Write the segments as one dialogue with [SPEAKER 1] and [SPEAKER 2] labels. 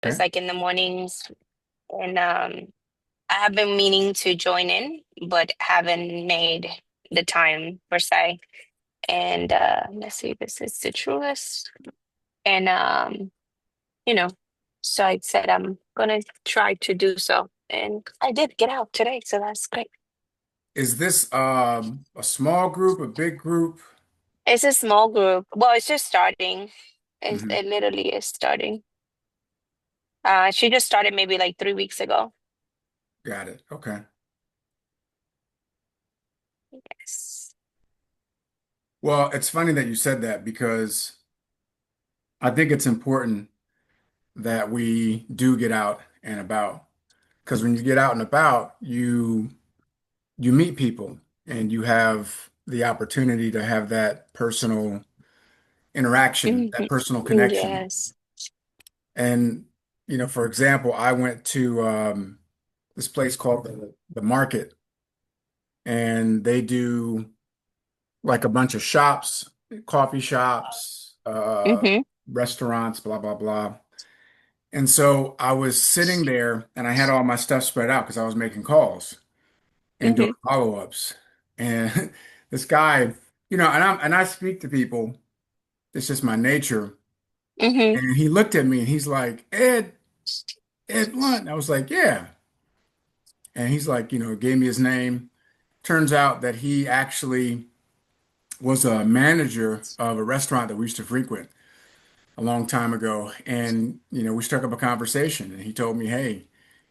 [SPEAKER 1] It's
[SPEAKER 2] Okay.
[SPEAKER 1] like in the mornings, and I have been meaning to join in, but haven't made the time per se. And let's see, this is the truest. And you know, so I said I'm gonna try to do so, and I did get out today, so that's great.
[SPEAKER 2] Is this a small group, a big group?
[SPEAKER 1] It's a small group. Well, it's just starting.
[SPEAKER 2] Hmm.
[SPEAKER 1] It literally is starting. She just started maybe like 3 weeks ago.
[SPEAKER 2] Got it. Okay.
[SPEAKER 1] Yes.
[SPEAKER 2] Well, it's funny that you said that because I think it's important that we do get out and about. Because when you get out and about, you meet people and you have the opportunity to have that personal interaction, that
[SPEAKER 1] Mhm.
[SPEAKER 2] personal connection.
[SPEAKER 1] Yes.
[SPEAKER 2] And, for example, I went to this place called the Market, and they do like a bunch of shops, coffee shops,
[SPEAKER 1] Hmm.
[SPEAKER 2] restaurants, blah, blah, blah. And so I was sitting there and I had all my stuff spread out because I was making calls and doing
[SPEAKER 1] Hmm.
[SPEAKER 2] follow-ups. And this guy, and I speak to people, it's just my nature.
[SPEAKER 1] Hmm.
[SPEAKER 2] And he looked at me and he's like, Ed Blunt. I was like, yeah. And he's like, gave me his name. Turns out that he actually was a manager of a restaurant that we used to frequent a long time ago. And, we struck up a conversation and he told me, hey,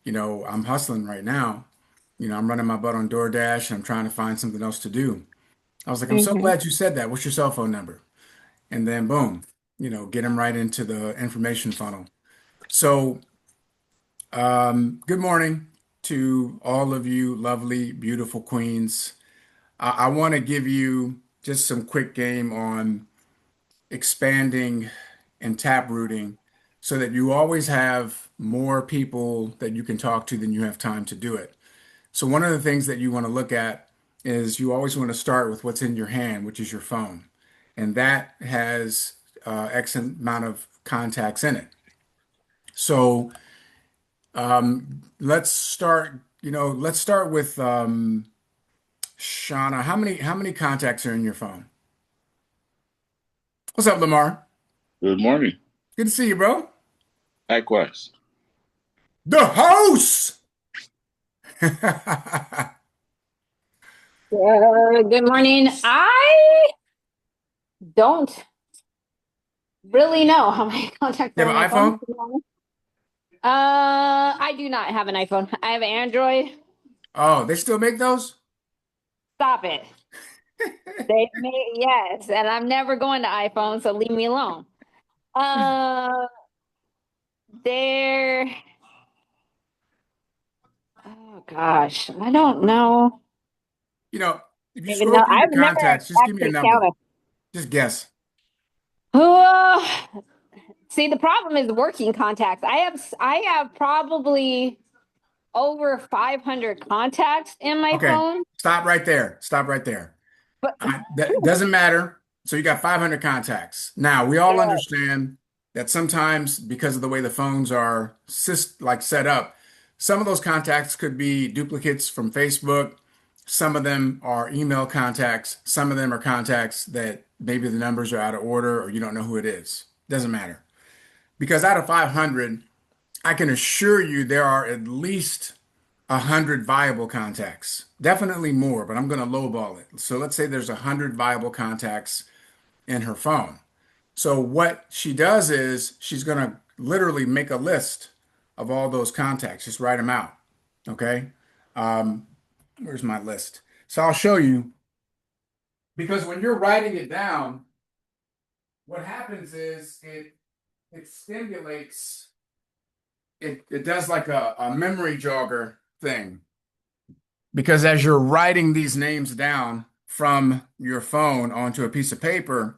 [SPEAKER 2] I'm hustling right now. I'm running my butt on DoorDash and I'm trying to find something else to do. I was like, I'm so
[SPEAKER 1] Hmm.
[SPEAKER 2] glad you said that. What's your cell phone number? And then boom, get him right into the information funnel. So, good morning to all of you lovely, beautiful queens. I want to give you just some quick game on expanding and tap rooting so that you always have more people that you can talk to than you have time to do it. So one of the things that you want to look at is you always want to start with what's in your hand, which is your phone. And that has X amount of contacts in it. So let's start with Shauna. How many contacts are in your phone? What's up, Lamar?
[SPEAKER 3] Good morning.
[SPEAKER 2] Good to see you, bro.
[SPEAKER 3] Likewise.
[SPEAKER 2] The host.
[SPEAKER 4] Good morning. I don't really know how many contacts
[SPEAKER 2] You
[SPEAKER 4] are
[SPEAKER 2] have
[SPEAKER 4] on my
[SPEAKER 2] an
[SPEAKER 4] phone,
[SPEAKER 2] iPhone?
[SPEAKER 4] to be honest. I do not have an iPhone. I have an Android.
[SPEAKER 2] Oh, they still make those?
[SPEAKER 4] Stop it. They may, yes, and I'm never going to iPhone, so leave me alone. Uh, they're, oh gosh, I don't know.
[SPEAKER 2] You know, if you
[SPEAKER 4] Even
[SPEAKER 2] scroll
[SPEAKER 4] know,
[SPEAKER 2] through your
[SPEAKER 4] I've never
[SPEAKER 2] contacts, just give me a
[SPEAKER 4] actually
[SPEAKER 2] number.
[SPEAKER 4] counted.
[SPEAKER 2] Just guess.
[SPEAKER 4] Oh, see, the problem is working contacts. I have probably over 500 contacts in my
[SPEAKER 2] Okay,
[SPEAKER 4] phone.
[SPEAKER 2] stop right there. Stop right there.
[SPEAKER 4] But
[SPEAKER 2] That doesn't matter. So you got 500 contacts. Now, we all understand that sometimes because of the way the phones are set up, some of those contacts could be duplicates from Facebook. Some of them are email contacts. Some of them are contacts that maybe the numbers are out of order or you don't know who it is. Doesn't matter. Because out of 500, I can assure you there are at least 100 viable contacts. Definitely more, but I'm going to lowball it. So let's say there's 100 viable contacts in her phone. So what she does is she's going to literally make a list of all those contacts, just write them out. Okay. Um, where's my list? So I'll show you because when you're writing it down, what happens is it stimulates it does like a memory jogger thing. Because as you're writing these names down from your phone onto a piece of paper,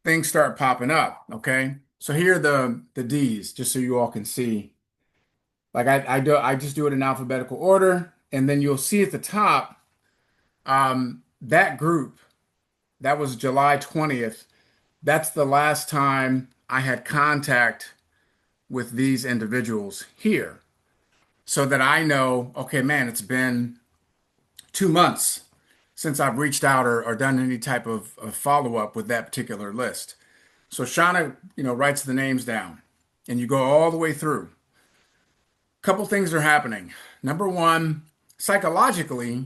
[SPEAKER 2] things start popping up. Okay. So here are the D's, just so you all can see. Like I just do it in alphabetical order, and then you'll see at the top, that group, that was July 20th. That's the last time I had contact with these individuals here so that I know, okay, man, it's been 2 months since I've reached out or done any type of follow-up with that particular list. So Shauna, writes the names down and you go all the way through. A couple things are happening. Number one, psychologically,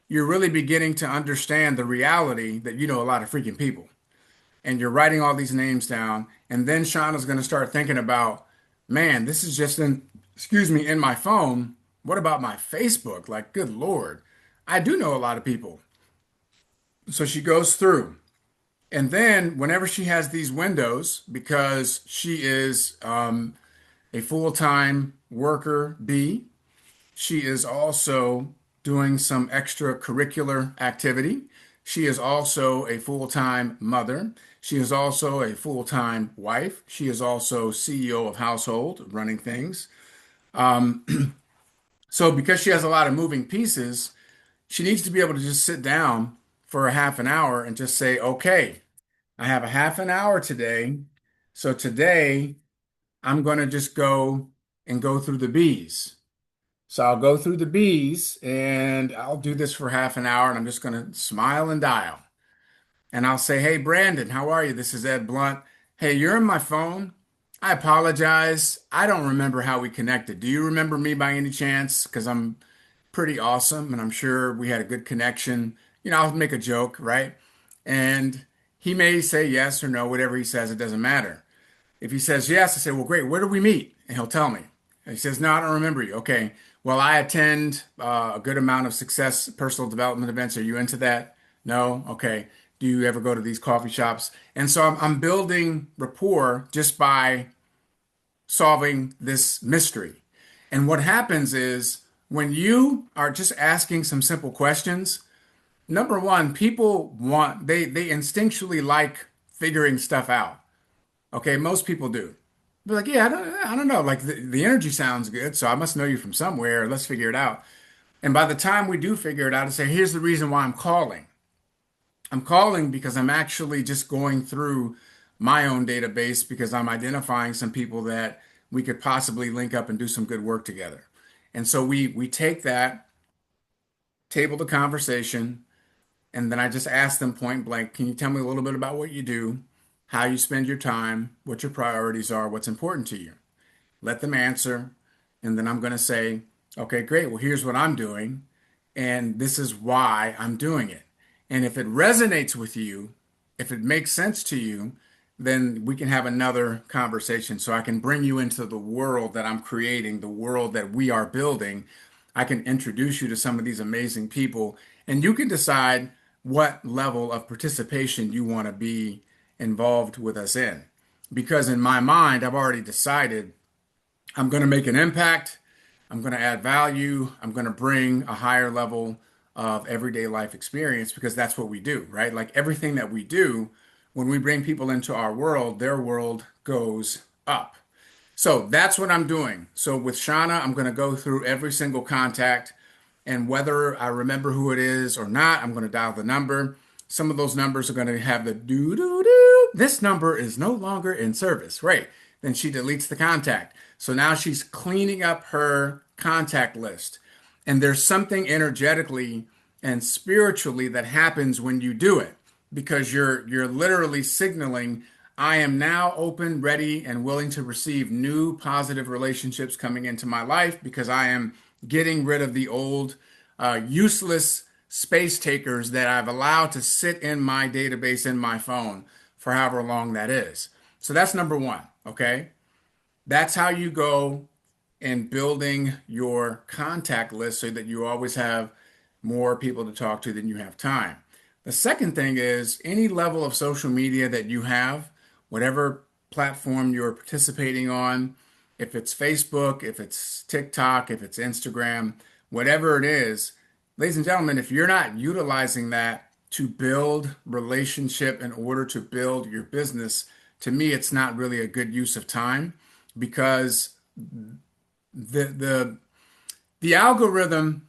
[SPEAKER 2] you're really beginning to understand the reality that you know a lot of freaking people. And you're writing all these names down. And then Shauna's going to start thinking about, man, this is just in my phone. What about my Facebook? Like, good Lord, I do know a lot of people. So she goes through. And then whenever she has these windows, because she is a full-time worker bee, she is also doing some extracurricular activity. She is also a full-time mother. She is also a full-time wife. She is also CEO of household, running things. So because she has a lot of moving pieces, she needs to be able to just sit down for a half an hour and just say, okay, I have a half an hour today. So today I'm going to just go through the B's. So I'll go through the B's and I'll do this for half an hour and I'm just going to smile and dial. And I'll say, hey, Brandon, how are you? This is Ed Blunt. Hey, you're in my phone. I apologize. I don't remember how we connected. Do you remember me by any chance? Because I'm pretty awesome and I'm sure we had a good connection. I'll make a joke, right? And he may say yes or no, whatever he says, it doesn't matter. If he says yes, I say, well, great, where do we meet? And he'll tell me. And he says, no, I don't remember you. Okay, well, I attend a good amount of success personal development events. Are you into that? No? Okay. Do you ever go to these coffee shops? And so I'm building rapport just by solving this mystery. And what happens is when you are just asking some simple questions, number one, people they instinctually like figuring stuff out. Okay, most people do. They're like, yeah, I don't know. Like the energy sounds good, so I must know you from somewhere. Let's figure it out. And by the time we do figure it out, I say, here's the reason why I'm calling. I'm calling because I'm actually just going through my own database because I'm identifying some people that we could possibly link up and do some good work together. And so we take that, table the conversation, and then I just ask them point blank, can you tell me a little bit about what you do, how you spend your time, what your priorities are, what's important to you? Let them answer, and then I'm going to say, okay, great. Well, here's what I'm doing, and this is why I'm doing it. And if it resonates with you, if it makes sense to you, then we can have another conversation. So I can bring you into the world that I'm creating, the world that we are building. I can introduce you to some of these amazing people, and you can decide what level of participation you want to be involved with us in. Because in my mind, I've already decided I'm going to make an impact. I'm going to add value. I'm going to bring a higher level of everyday life experience because that's what we do, right? Like everything that we do, when we bring people into our world, their world goes up. So that's what I'm doing. So with Shauna, I'm going to go through every single contact, and whether I remember who it is or not, I'm going to dial the number. Some of those numbers are going to have the doo doo doo. This number is no longer in service. Right. Then she deletes the contact. So now she's cleaning up her contact list. And there's something energetically and spiritually that happens when you do it because you're literally signaling I am now open, ready, and willing to receive new positive relationships coming into my life because I am getting rid of the old useless space takers that I've allowed to sit in my database in my phone for however long that is. So that's number one, okay? That's how you go in building your contact list so that you always have more people to talk to than you have time. The second thing is any level of social media that you have, whatever platform you're participating on, if it's Facebook, if it's TikTok, if it's Instagram, whatever it is, ladies and gentlemen, if you're not utilizing that to build relationship in order to build your business, to me, it's not really a good use of time because the the algorithm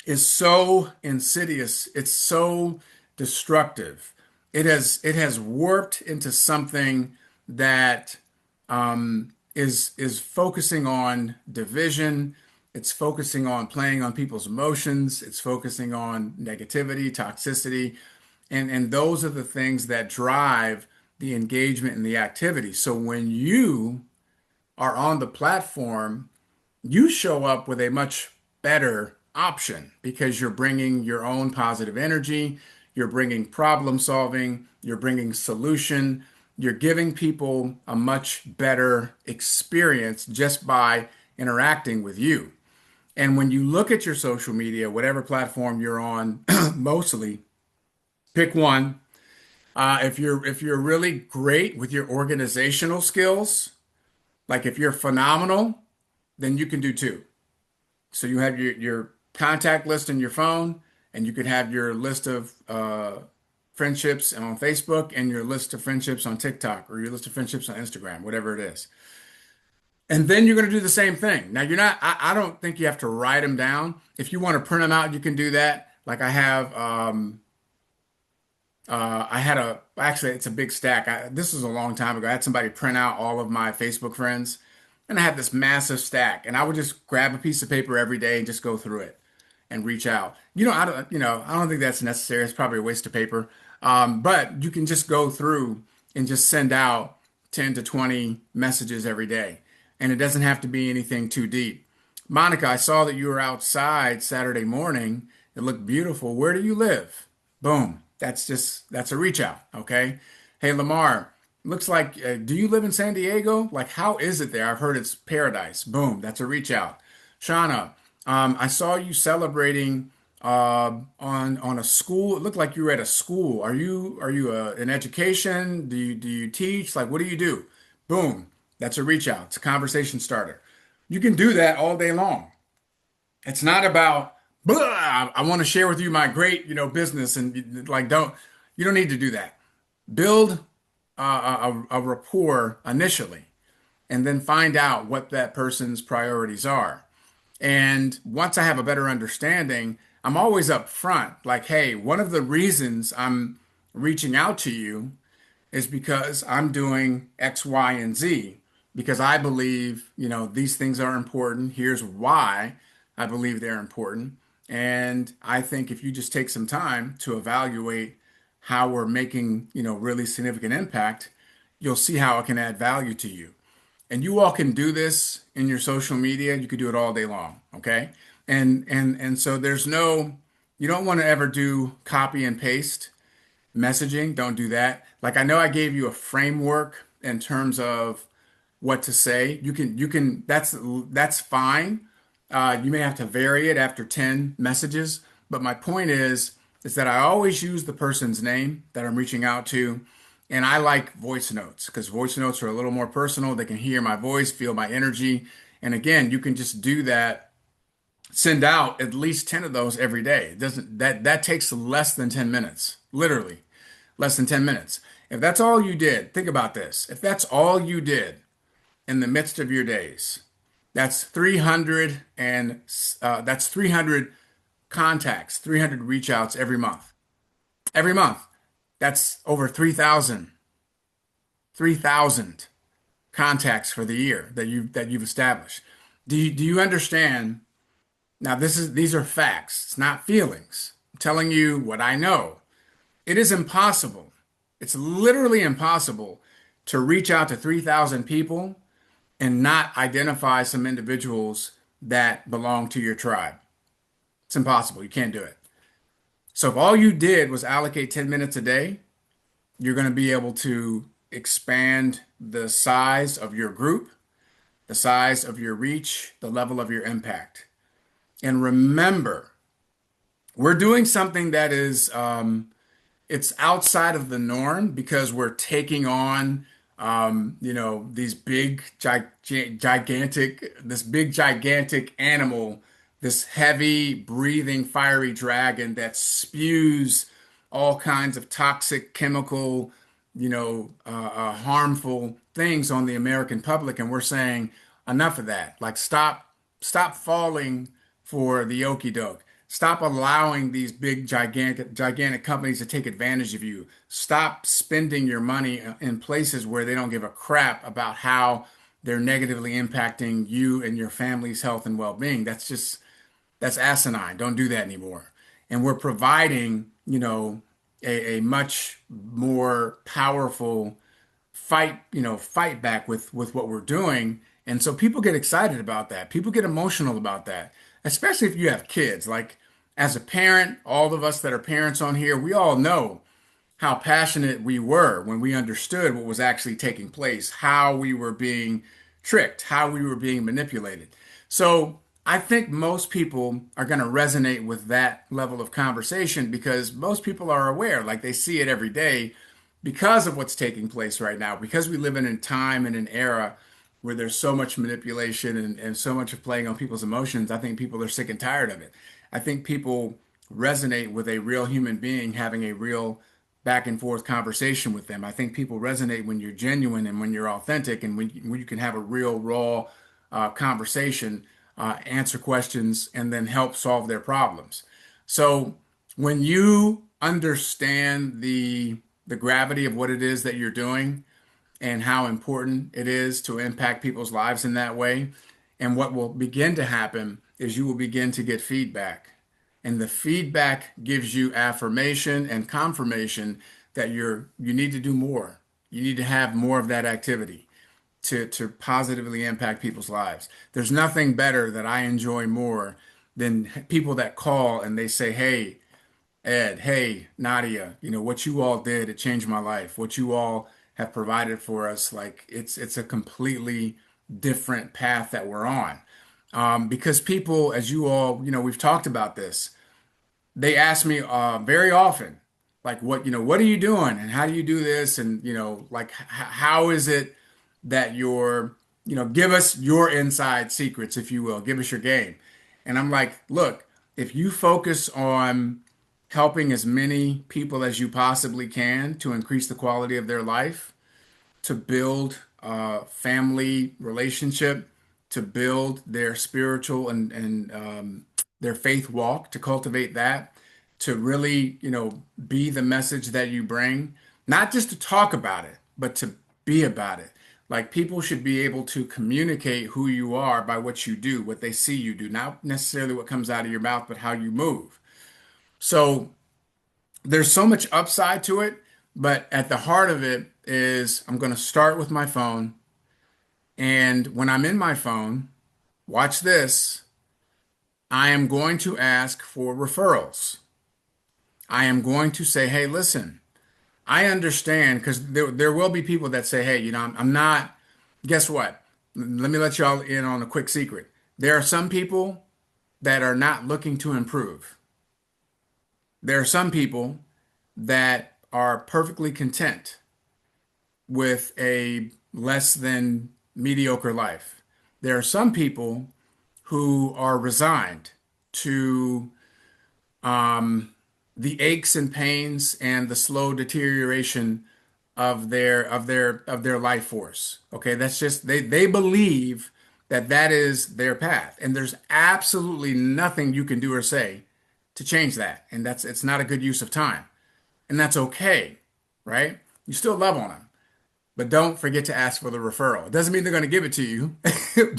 [SPEAKER 2] is so insidious, it's so destructive. It has warped into something that is focusing on division. It's focusing on playing on people's emotions. It's focusing on negativity, toxicity, and those are the things that drive the engagement and the activity. So when you are on the platform, you show up with a much better option because you're bringing your own positive energy, you're bringing problem solving, you're bringing solution, you're giving people a much better experience just by interacting with you. And when you look at your social media, whatever platform you're on, mostly pick one. If you're really great with your organizational skills, like if you're phenomenal, then you can do two. So you have your contact list in your phone, and you could have your list of friendships on Facebook and your list of friendships on TikTok or your list of friendships on Instagram, whatever it is. And then you're going to do the same thing. Now, I don't think you have to write them down. If you want to print them out, you can do that. Like I had actually, it's a big stack. This was a long time ago. I had somebody print out all of my Facebook friends, and I had this massive stack, and I would just grab a piece of paper every day and just go through it and reach out. I don't think that's necessary. It's probably a waste of paper. But you can just go through and just send out 10 to 20 messages every day, and it doesn't have to be anything too deep. Monica, I saw that you were outside Saturday morning. It looked beautiful. Where do you live? Boom. That's a reach out. Okay. Hey, Lamar, looks like, do you live in San Diego? Like, how is it there? I've heard it's paradise. Boom. That's a reach out. Shauna, I saw you celebrating on a school. It looked like you were at a school. Are you in education? Do you teach? Like, what do you do? Boom. That's a reach out. It's a conversation starter. You can do that all day long. It's not about, "Blah, I want to share with you my great, business," and like, you don't need to do that. Build a rapport initially, and then find out what that person's priorities are. And once I have a better understanding, I'm always up front. Like, hey, one of the reasons I'm reaching out to you is because I'm doing X, Y, and Z because I believe, these things are important. Here's why I believe they're important. And I think if you just take some time to evaluate how we're making, really significant impact, you'll see how it can add value to you. And you all can do this in your social media. You could do it all day long, okay? And so you don't want to ever do copy and paste messaging. Don't do that. Like I know I gave you a framework in terms of what to say. That's fine. You may have to vary it after 10 messages, but my point is that I always use the person's name that I'm reaching out to. And I like voice notes because voice notes are a little more personal. They can hear my voice, feel my energy. And again, you can just do that, send out at least 10 of those every day. It doesn't that takes less than 10 minutes, literally less than 10 minutes. If that's all you did, think about this. If that's all you did in the midst of your days, that's 300 that's 300 contacts, 300 reach outs every month. Every month. That's over 3,000 contacts for the year that you've established. Do you understand? Now these are facts. It's not feelings. I'm telling you what I know. It is impossible. It's literally impossible to reach out to 3,000 people and not identify some individuals that belong to your tribe. It's impossible. You can't do it. So if all you did was allocate 10 minutes a day, you're going to be able to expand the size of your group, the size of your reach, the level of your impact. And remember, we're doing something that is it's outside of the norm because we're taking on these this big gigantic animal, this heavy breathing fiery dragon that spews all kinds of toxic chemical, harmful things on the American public, and we're saying enough of that. Like stop falling for the okie doke. Stop allowing these big, gigantic companies to take advantage of you. Stop spending your money in places where they don't give a crap about how they're negatively impacting you and your family's health and well-being. That's asinine. Don't do that anymore. And we're providing, a much more powerful fight back with what we're doing. And so people get excited about that. People get emotional about that, especially if you have kids. Like as a parent, all of us that are parents on here, we all know how passionate we were when we understood what was actually taking place, how we were being tricked, how we were being manipulated. So I think most people are going to resonate with that level of conversation because most people are aware, like they see it every day because of what's taking place right now, because we live in a time and an era where there's so much manipulation and so much of playing on people's emotions. I think people are sick and tired of it. I think people resonate with a real human being having a real back and forth conversation with them. I think people resonate when you're genuine and when you're authentic and when you can have a real raw conversation, answer questions, and then help solve their problems. So when you understand the gravity of what it is that you're doing and how important it is to impact people's lives in that way, and what will begin to happen is you will begin to get feedback. And the feedback gives you affirmation and confirmation that you need to do more. You need to have more of that activity to positively impact people's lives. There's nothing better that I enjoy more than people that call and they say, "Hey, Ed, hey, Nadia, what you all did, it changed my life. What you all have provided for us, like it's a completely different path that we're on." Because people, as you all, we've talked about this, they ask me very often, like, what are you doing and how do you do this? And, like, how is it that give us your inside secrets, if you will, give us your game. And I'm like, look, if you focus on helping as many people as you possibly can to increase the quality of their life, to build a family relationship, to build their spiritual and their faith walk, to cultivate that, to really, be the message that you bring, not just to talk about it, but to be about it. Like people should be able to communicate who you are by what you do, what they see you do, not necessarily what comes out of your mouth, but how you move. So there's so much upside to it, but at the heart of it is I'm going to start with my phone. And when I'm in my phone, watch this, I am going to ask for referrals. I am going to say, hey, listen, I understand because there will be people that say, hey, I'm not, guess what? Let me let y'all in on a quick secret. There are some people that are not looking to improve. There are some people that are perfectly content with a less than mediocre life. There are some people who are resigned to the aches and pains and the slow deterioration of their life force. Okay, that's just they believe that that is their path, and there's absolutely nothing you can do or say to change that, and it's not a good use of time, and that's okay, right? You still love on them, but don't forget to ask for the referral. It doesn't mean they're going to give it to you,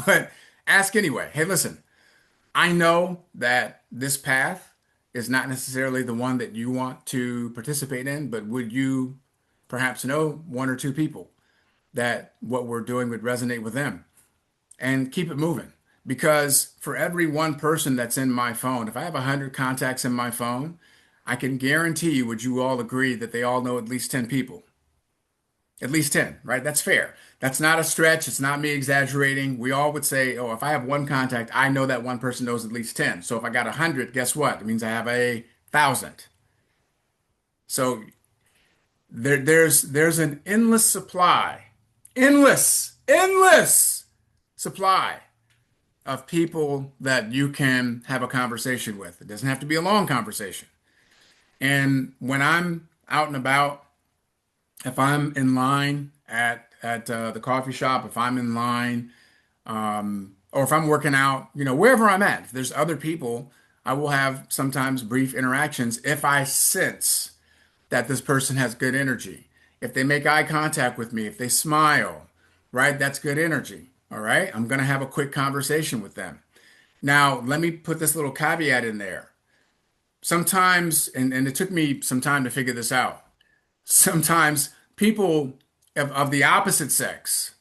[SPEAKER 2] but ask anyway. Hey, listen, I know that this path is not necessarily the one that you want to participate in, but would you perhaps know one or two people that what we're doing would resonate with them? And keep it moving. Because for every one person that's in my phone, if I have 100 contacts in my phone, I can guarantee you, would you all agree that they all know at least 10 people? At least 10, right? That's fair. That's not a stretch. It's not me exaggerating. We all would say, oh, if I have one contact, I know that one person knows at least 10. So if I got 100, guess what? It means I have 1,000. So there's an endless supply of people that you can have a conversation with. It doesn't have to be a long conversation. And when I'm out and about, if I'm in line at the coffee shop, if I'm in line, or if I'm working out, wherever I'm at, if there's other people, I will have sometimes brief interactions if I sense that this person has good energy. If they make eye contact with me, if they smile, right, that's good energy. All right. I'm going to have a quick conversation with them. Now, let me put this little caveat in there. Sometimes, and it took me some time to figure this out. Sometimes people of the opposite sex,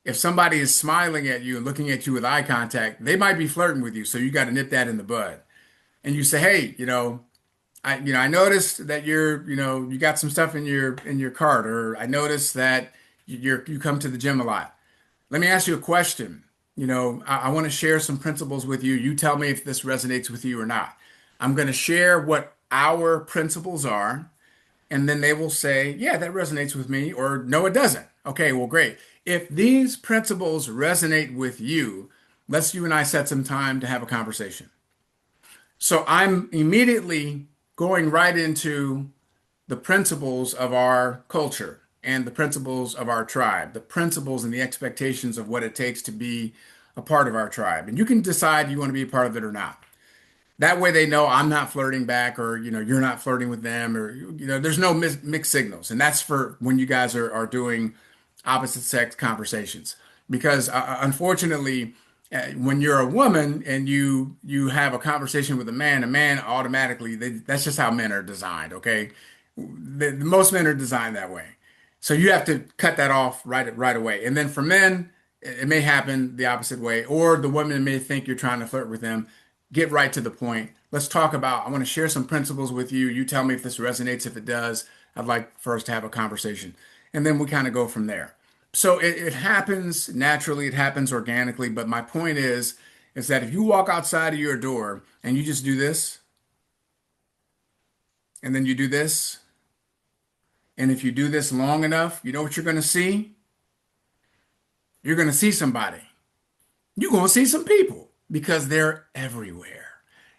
[SPEAKER 2] if somebody is smiling at you and looking at you with eye contact, they might be flirting with you. So you got to nip that in the bud. And you say, hey, I noticed that you got some stuff in your cart, or I noticed that you come to the gym a lot. Let me ask you a question. I want to share some principles with you. You tell me if this resonates with you or not. I'm going to share what our principles are, and then they will say, yeah, that resonates with me, or no, it doesn't. Okay, well, great. If these principles resonate with you, let's you and I set some time to have a conversation. So I'm immediately going right into the principles of our culture and the principles of our tribe, the principles and the expectations of what it takes to be a part of our tribe. And you can decide you want to be a part of it or not. That way they know I'm not flirting back, or you're not flirting with them, or there's no mixed signals. And that's for when you guys are doing opposite sex conversations. Because unfortunately, when you're a woman and you have a conversation with a man automatically, that's just how men are designed, okay? Most men are designed that way. So you have to cut that off right away. And then for men, it may happen the opposite way, or the woman may think you're trying to flirt with them. Get right to the point. Let's talk about, I want to share some principles with you. You tell me if this resonates. If it does, I'd like for us to have a conversation. And then we kind of go from there. So it happens naturally, it happens organically. But my point is that if you walk outside of your door and you just do this, and then you do this, and if you do this long enough, you know what you're going to see? You're going to see somebody. You're going to see some people because they're everywhere.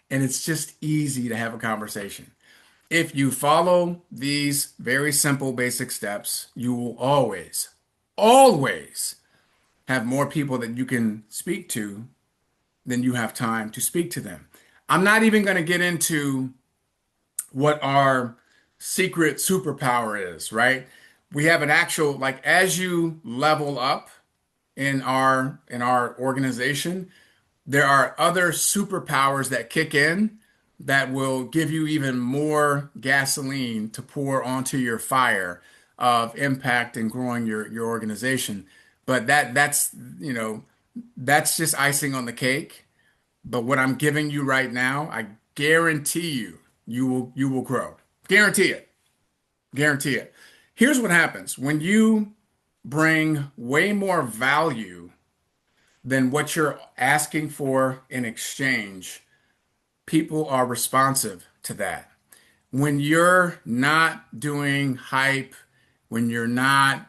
[SPEAKER 2] And it's just easy to have a conversation. If you follow these very simple, basic steps, you will always have more people that you can speak to than you have time to speak to them. I'm not even going to get into what our secret superpower is, right? We have an actual, like, as you level up in our organization, there are other superpowers that kick in that will give you even more gasoline to pour onto your fire of impact and growing your organization. But that's just icing on the cake. But what I'm giving you right now, I guarantee you will grow. Guarantee it. Guarantee it. Here's what happens when you bring way more value than what you're asking for in exchange. People are responsive to that. When you're not doing hype, when you're not,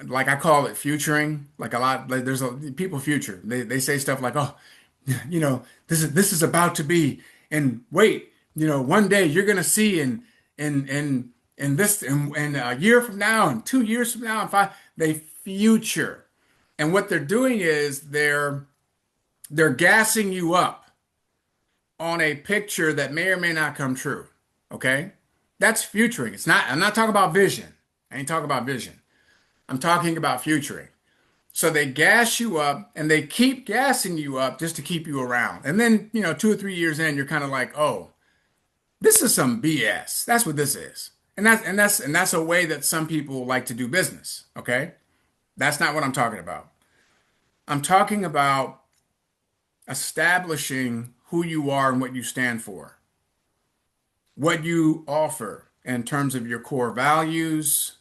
[SPEAKER 2] like I call it futuring, like a lot, like people future. They say stuff like, oh, this is about to be, and wait, one day you're gonna see, and this, and a year from now, and 2 years from now, and five, they future. And what they're doing is they're gassing you up on a picture that may or may not come true. Okay? That's futuring. I'm not talking about vision. I ain't talking about vision. I'm talking about futuring. So they gas you up and they keep gassing you up just to keep you around. And then, 2 or 3 years in, you're kind of like, oh, this is some BS. That's what this is. And that's a way that some people like to do business. Okay? That's not what I'm talking about. I'm talking about establishing who you are and what you stand for, what you offer in terms of your core values,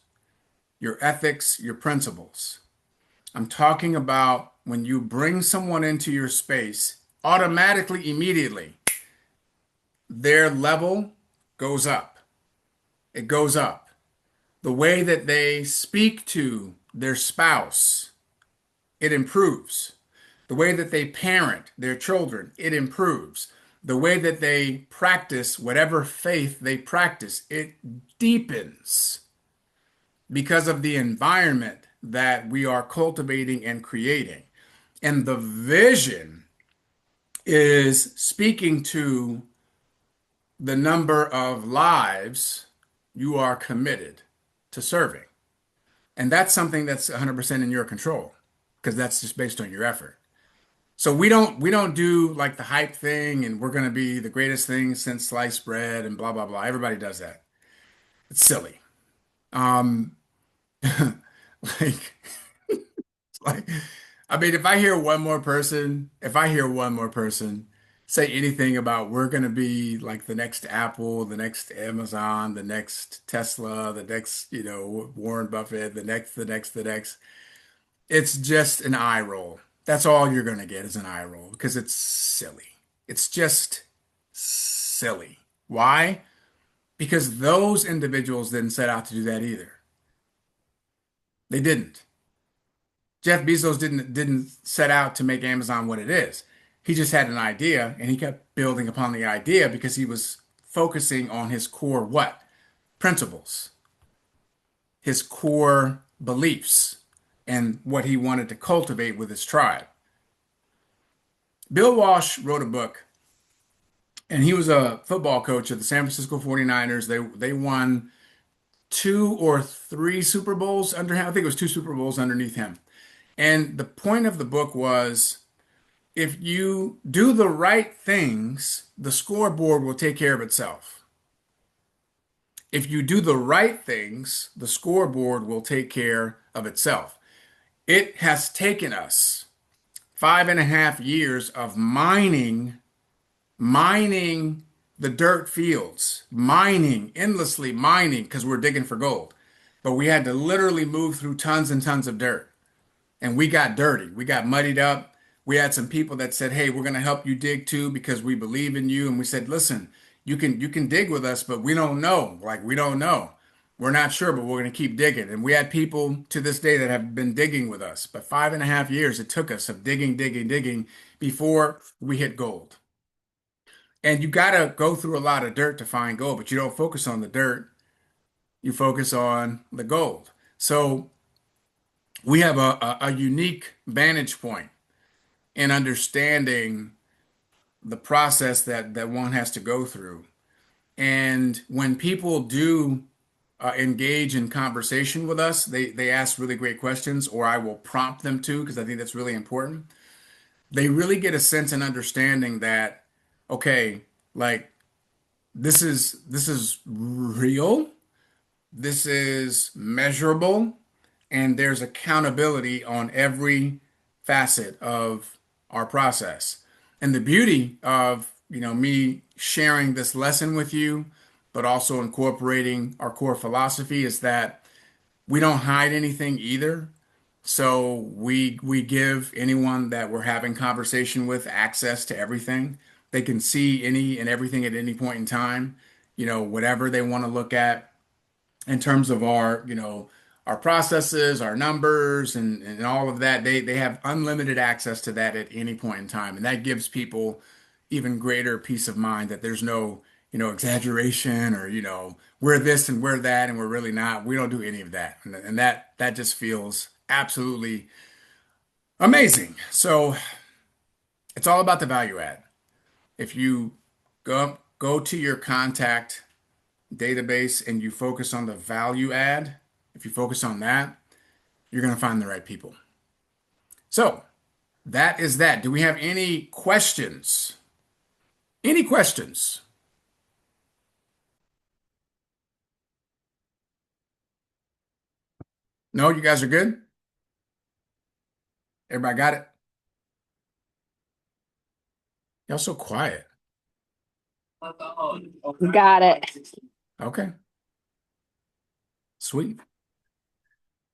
[SPEAKER 2] your ethics, your principles. I'm talking about when you bring someone into your space, automatically, immediately, their level goes up. It goes up. The way that they speak to their spouse, it improves. The way that they parent their children, it improves. The way that they practice whatever faith they practice, it deepens because of the environment that we are cultivating and creating. And the vision is speaking to the number of lives you are committed to serving. And that's something that's 100% in your control. because that's just based on your effort. So we don't do like the hype thing and we're gonna be the greatest thing since sliced bread and blah blah blah. Everybody does that. It's silly. Um like like I mean if I hear one more person say anything about we're gonna be like the next Apple, the next Amazon, the next Tesla, the next, Warren Buffett, the next, it's just an eye roll. That's all you're gonna get is an eye roll because it's silly. It's just silly. Why? Because those individuals didn't set out to do that either. They didn't. Jeff Bezos didn't set out to make Amazon what it is. He just had an idea and he kept building upon the idea because he was focusing on his core what? Principles, his core beliefs, and what he wanted to cultivate with his tribe. Bill Walsh wrote a book and he was a football coach of the San Francisco 49ers. They won two or three Super Bowls under him. I think it was two Super Bowls underneath him. And the point of the book was if you do the right things, the scoreboard will take care of itself. If you do the right things, the scoreboard will take care of itself. It has taken us 5.5 years of mining the dirt fields, mining, endlessly mining because we're digging for gold. But we had to literally move through tons and tons of dirt. And we got dirty. We got muddied up. We had some people that said, "Hey, we're going to help you dig too because we believe in you." And we said, "Listen, you can dig with us, but we don't know. Like we don't know. We're not sure, but we're going to keep digging." And we had people to this day that have been digging with us. But 5.5 years it took us of digging, digging, digging before we hit gold. And you got to go through a lot of dirt to find gold, but you don't focus on the dirt. You focus on the gold. So we have a unique vantage point in understanding the process that one has to go through. And when people do engage in conversation with us, they ask really great questions, or I will prompt them to, because I think that's really important. They really get a sense and understanding that, okay, like this is real, this is measurable, and there's accountability on every facet of our process. And the beauty of, me sharing this lesson with you, but also incorporating our core philosophy is that we don't hide anything either. So we give anyone that we're having conversation with access to everything. They can see any and everything at any point in time, whatever they want to look at in terms of our processes, our numbers, and all of that. They have unlimited access to that at any point in time, and that gives people even greater peace of mind that there's no exaggeration or we're this and we're that and we're really not. We don't do any of that, and that just feels absolutely amazing. So it's all about the value add. If you go to your contact database and you focus on the value add, if you focus on that, you're going to find the right people. So that is that. Do we have any questions? Any questions? No, you guys are good? Everybody got it? Y'all so quiet.
[SPEAKER 4] Got it.
[SPEAKER 2] Okay, sweet.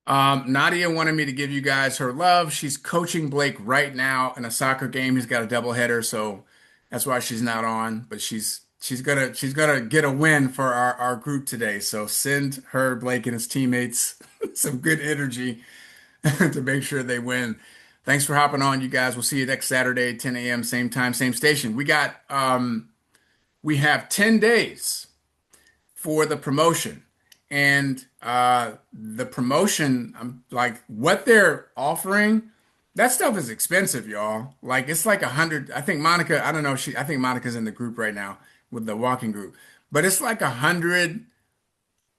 [SPEAKER 2] Nadia wanted me to give you guys her love. She's coaching Blake right now in a soccer game. He's got a doubleheader, so that's why she's not on. But she's gonna get a win for our group today. So send her, Blake, and his teammates some good energy to make sure they win. Thanks for hopping on, you guys. We'll see you next Saturday, 10 a.m., same time, same station. We have 10 days for the promotion. And the promotion, like what they're offering, that stuff is expensive, y'all. Like it's like 100. I think Monica, I don't know, I think Monica's in the group right now with the walking group, but it's like 100.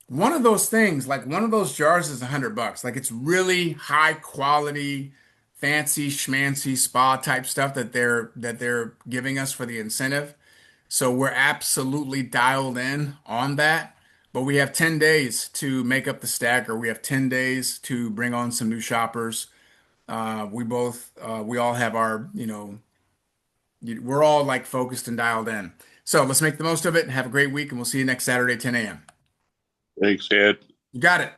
[SPEAKER 2] One of those things, like one of those jars is $100. Like it's really high quality, fancy schmancy spa type stuff that they're giving us for the incentive. So we're absolutely dialed in on that. But we have 10 days to make up the stack, or we have 10 days to bring on some new shoppers. We all have our, we're all like focused and dialed in. So let's make the most of it and have a great week, and we'll see you next Saturday, 10 a.m.
[SPEAKER 3] Thanks, Ed.
[SPEAKER 2] You got it.